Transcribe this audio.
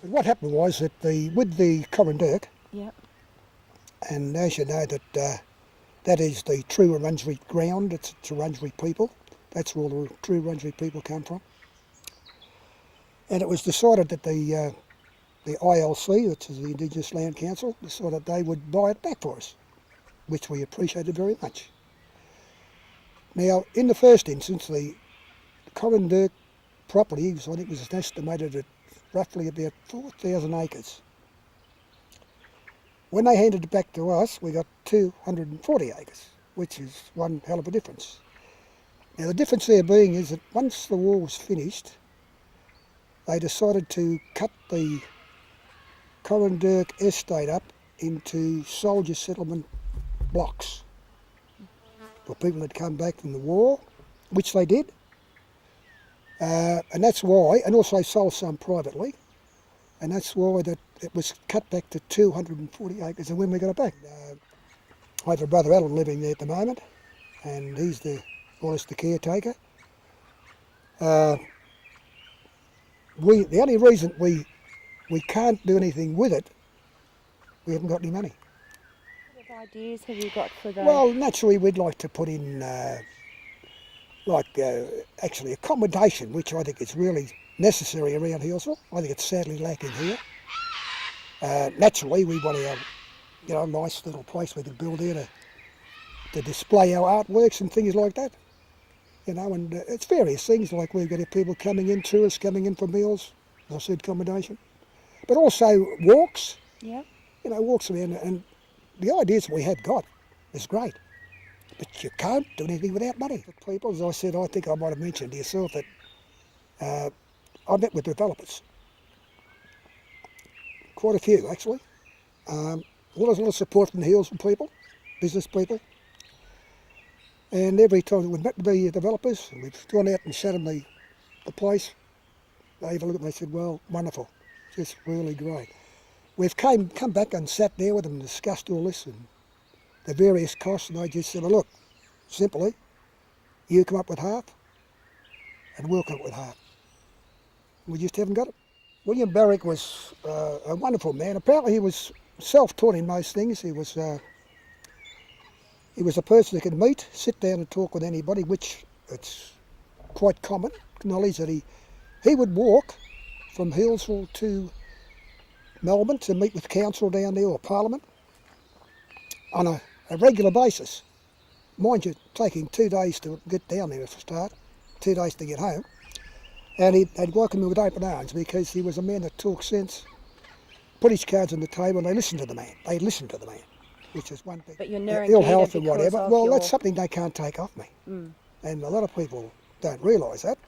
What happened was that with the Corranderk, Yep. and as you know that is the true Wurundjeri ground, it's Wurundjeri people, that's where all the true Wurundjeri people come from. And it was decided that the ILC, which is the Indigenous Land Council, decided they would buy it back for us, which we appreciated very much. Now, in the first instance, the Corranderk property, I think, was estimated at roughly about 4,000 acres. When they handed it back to us, we got 240 acres, which is one hell of a difference. Now, the difference there being is that once the war was finished, they decided to cut the Corranderk estate up into soldier settlement blocks for people that come back from the war, which they did. And that's why, and also sold some privately, and that's why that it was cut back to 240 acres. And when we got it back, I have a brother Alan living there at the moment, and he's the caretaker. The only reason we can't do anything with it, we haven't got any money. What ideas have you got for the... Well, naturally we'd like to put in actually accommodation, which I think is really necessary around Healesville. I think it's sadly lacking here. Naturally we want to have a nice little place we can build here to display our artworks and things like that. And it's various things, like we've got people coming in, tourists coming in for meals, as I said, accommodation. But also walks, Yep. Walks around, and the ideas we have got is great. But you can't do anything without money. People, as I said, I think I might have mentioned to yourself that I met with developers. Quite a few, actually. A lot of support from the Healesville people, business people. And every time we've met the developers, and we've gone out and sat in the place, they have a look and they said, well, wonderful, just really great. We've come back and sat there with them and discussed all this and the various costs, and they just said, well, look, simply, you come up with half and we'll come up with half. We just haven't got it. William Barrick was a wonderful man. Apparently he was self-taught in most things. He was a person who could meet, sit down and talk with anybody, which it's quite common knowledge that he would walk from Healesville to Melbourne to meet with council down there or Parliament on a regular basis. Mind you, taking 2 days to get down there for a start, 2 days to get home. And he'd welcome me with open arms because he was a man that talked sense, put his cards on the table, and they listened to the man. They listened to the man, which is one thing. But you're ill health and whatever. Well, that's something they can't take off me. And a lot of people don't realise that.